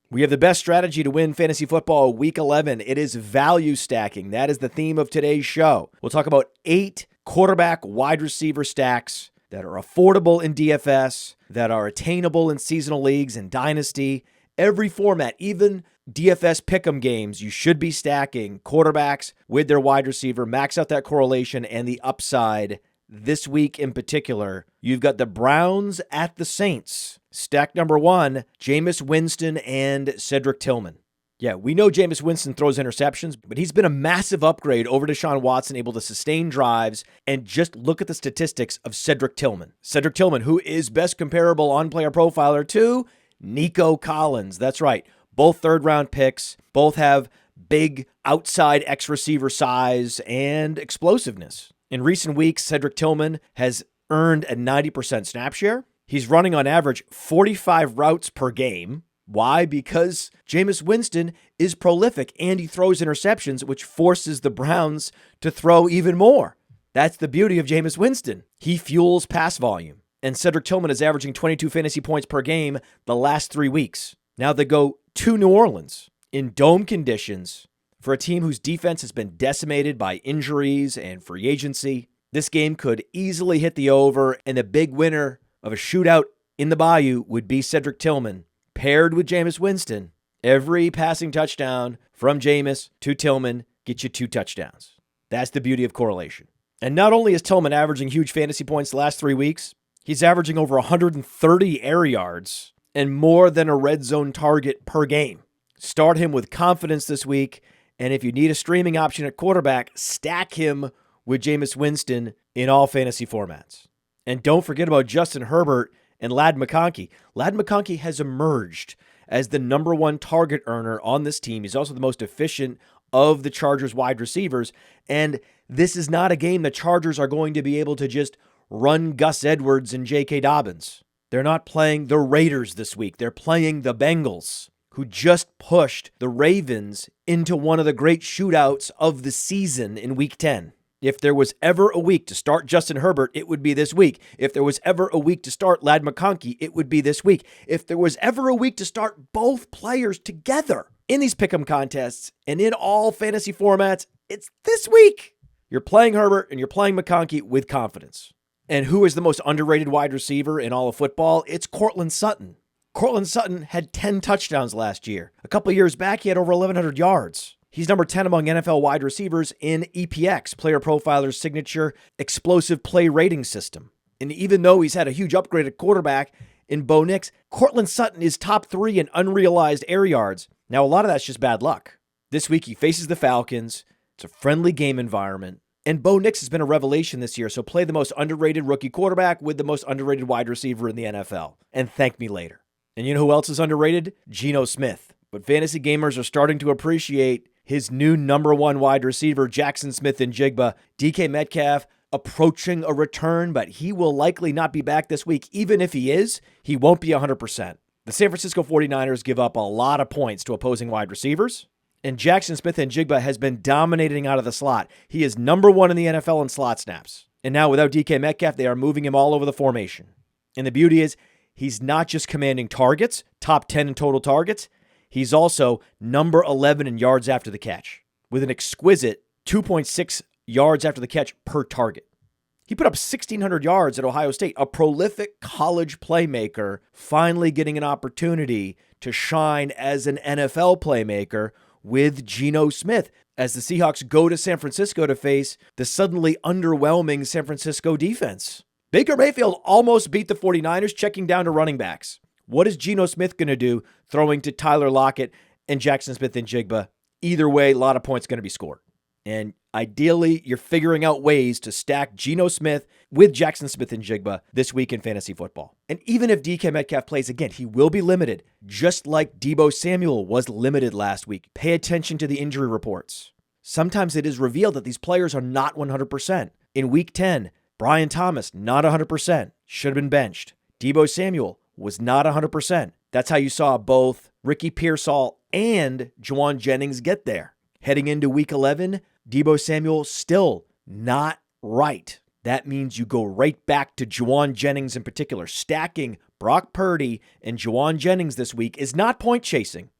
We have the best strategy to win fantasy football week 11. It is value stacking. That is the theme of today's show. We'll talk about 8 quarterback wide receiver stacks that are affordable in DFS, that are attainable in seasonal leagues and Dynasty. Every format, even DFS pick'em games, you should be stacking quarterbacks with their wide receiver, max out that correlation and the upside. This week in particular, you've got the Browns at the Saints. Stack number 1, Jameis Winston and Cedric Tillman. Yeah, we know Jameis Winston throws interceptions, but he's been a massive upgrade over Deshaun Watson, able to sustain drives, and just look at the statistics of Cedric Tillman. Cedric Tillman, who is best comparable on-player profiler to Nico Collins. That's right. Both third-round picks. Both have big outside X-receiver size and explosiveness. In recent weeks, Cedric Tillman has earned a 90% snap share. He's running on average 45 routes per game. Why? Because Jameis Winston is prolific and he throws interceptions, which forces the Browns to throw even more. That's the beauty of Jameis Winston. He fuels pass volume. And Cedric Tillman is averaging 22 fantasy points per game the last 3 weeks. Now they go to New Orleans in dome conditions for a team whose defense has been decimated by injuries and free agency. This game could easily hit the over, and the big winner of a shootout in the Bayou would be Cedric Tillman, paired with Jameis Winston. Every passing touchdown from Jameis to Tillman gets you 2 touchdowns. That's the beauty of correlation. And not only is Tillman averaging huge fantasy points the last 3 weeks, he's averaging over 130 air yards and more than a red zone target per game. Start him with confidence this week, and if you need a streaming option at quarterback, stack him with Jameis Winston in all fantasy formats. And don't forget about Justin Herbert and Ladd McConkey. Ladd McConkey has emerged as the number 1 target earner on this team. He's also the most efficient of the Chargers wide receivers. And this is not a game the Chargers are going to be able to just run Gus Edwards and J.K. Dobbins. They're not playing the Raiders this week. They're playing the Bengals, who just pushed the Ravens into one of the great shootouts of the season in Week 10. If there was ever a week to start Justin Herbert, it would be this week. If there was ever a week to start Ladd McConkey, it would be this week. If there was ever a week to start both players together in these pick'em contests and in all fantasy formats, it's this week. You're playing Herbert and you're playing McConkey with confidence. And who is the most underrated wide receiver in all of football? It's Courtland Sutton. Courtland Sutton had 10 touchdowns last year. A couple of years back, he had over 1,100 yards. He's number 10 among NFL wide receivers in EPX, Player Profiler's signature explosive play rating system. And even though he's had a huge upgrade at quarterback in Bo Nix, Courtland Sutton is top 3 in unrealized air yards. Now, a lot of that's just bad luck. This week, he faces the Falcons. It's a friendly game environment. And Bo Nix has been a revelation this year, so play the most underrated rookie quarterback with the most underrated wide receiver in the NFL. And thank me later. And you know who else is underrated? Geno Smith. But fantasy gamers are starting to appreciate his new number 1 wide receiver, Jaxon Smith-Njigba. DK Metcalf approaching a return, but he will likely not be back this week. Even if he is, he won't be 100%. The San Francisco 49ers give up a lot of points to opposing wide receivers, and Jaxon Smith-Njigba has been dominating out of the slot. He is number 1 in the NFL in slot snaps. And now without DK Metcalf, they are moving him all over the formation. And the beauty is, he's not just commanding targets, top 10 in total targets. He's also number 11 in yards after the catch, with an exquisite 2.6 yards after the catch per target. He put up 1,600 yards at Ohio State, a prolific college playmaker, finally getting an opportunity to shine as an NFL playmaker with Geno Smith, as the Seahawks go to San Francisco to face the suddenly underwhelming San Francisco defense. Baker Mayfield almost beat the 49ers, checking down to running backs. What is Geno Smith going to do throwing to Tyler Lockett and Jaxon Smith-Njigba? Either way, a lot of points going to be scored. And ideally, you're figuring out ways to stack Geno Smith with Jaxon Smith-Njigba this week in fantasy football. And even if DK Metcalf plays again, he will be limited, just like Deebo Samuel was limited last week. Pay attention to the injury reports. Sometimes it is revealed that these players are not 100%. In Week 10, Brian Thomas, not 100%, should have been benched. Deebo Samuel was not 100%. That's how you saw both Ricky Pearsall and Jauan Jennings get there. Heading into Week 11, Deebo Samuel still not right. That means you go right back to Jauan Jennings in particular. Stacking Brock Purdy and Jauan Jennings this week is not point chasing.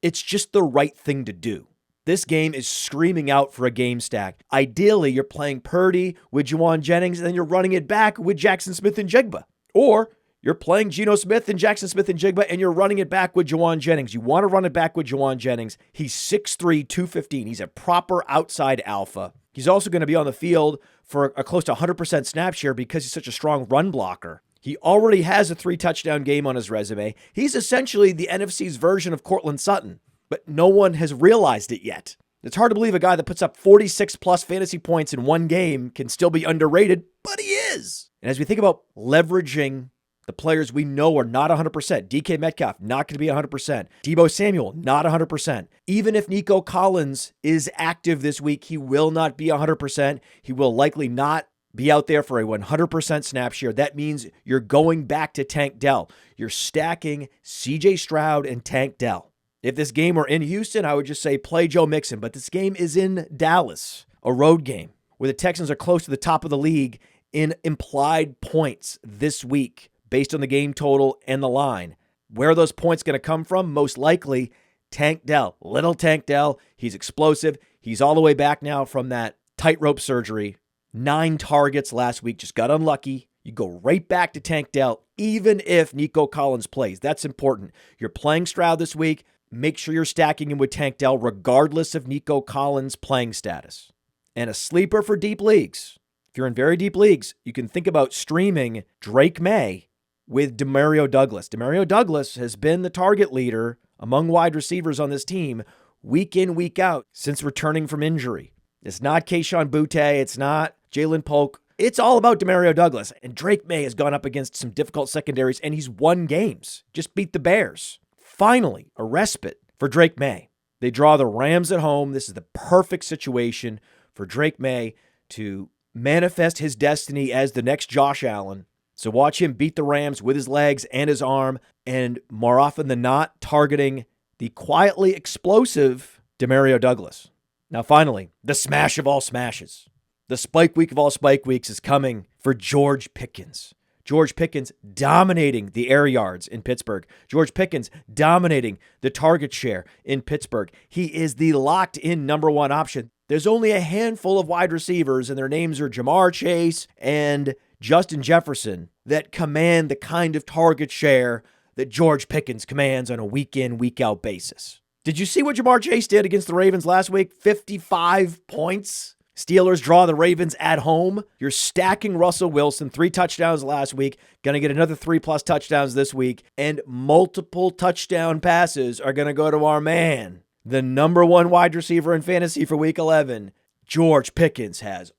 It's just the right thing to do. This game is screaming out for a game stack. Ideally, you're playing Purdy with Jauan, Jennings, and then you're running it back with Jaxon, Smith-Njigba. Or you're playing Geno Smith and Jaxon, Smith-Njigba, and you're running it back with Jauan Jennings. You want to run it back with Jauan Jennings. He's 6'3", 215. He's a proper outside alpha. He's also going to be on the field for a close to 100% snap share because he's such a strong run blocker. He already has a 3-touchdown game on his resume. He's essentially the NFC's version of Courtland Sutton, but no one has realized it yet. It's hard to believe a guy that puts up 46-plus fantasy points in one game can still be underrated, but he is. And as we think about leveraging the players we know are not 100%, DK Metcalf, not going to be 100%. Deebo Samuel, not 100%. Even if Nico Collins is active this week, he will not be 100%. He will likely not be out there for a 100% snap share. That means you're going back to Tank Dell. You're stacking CJ Stroud and Tank Dell. If this game were in Houston, I would just say play Joe Mixon. But this game is in Dallas, a road game, where the Texans are close to the top of the league in implied points this week, based on the game total and the line. Where are those points going to come from? Most likely, Tank Dell. Little Tank Dell. He's explosive. He's all the way back now from that tightrope surgery. 9 targets last week. Just got unlucky. You go right back to Tank Dell, even if Nico Collins plays. That's important. You're playing Stroud this week. Make sure you're stacking him with Tank Dell, regardless of Nico Collins' playing status. And a sleeper for deep leagues. If you're in very deep leagues, you can think about streaming Drake Maye with DeMario Douglas. DeMario Douglas has been the target leader among wide receivers on this team week in, week out since returning from injury. It's not Kayshon Boutte. It's not Jalen Polk. It's all about DeMario Douglas. And Drake Maye has gone up against some difficult secondaries, and he's won games. Just beat the Bears. Finally, a respite for Drake Maye. They draw the Rams at home. This is the perfect situation for Drake Maye to manifest his destiny as the next Josh Allen. So watch him beat the Rams with his legs and his arm, and more often than not, targeting the quietly explosive DeMario Douglas. Now finally, the smash of all smashes. The spike week of all spike weeks is coming for George Pickens. George Pickens dominating the air yards in Pittsburgh. George Pickens dominating the target share in Pittsburgh. He is the locked-in number one option. There's only a handful of wide receivers, and their names are Jamar Chase and Justin Jefferson, that command the kind of target share that George Pickens commands on a week-in, week-out basis. Did you see what Jamar Chase did against the Ravens last week? 55 points. Steelers draw the Ravens at home. You're stacking Russell Wilson, 3 touchdowns last week, going to get another 3+ touchdowns this week, and multiple touchdown passes are going to go to our man, the number one wide receiver in fantasy for week 11. George Pickens has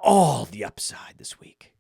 all the upside this week.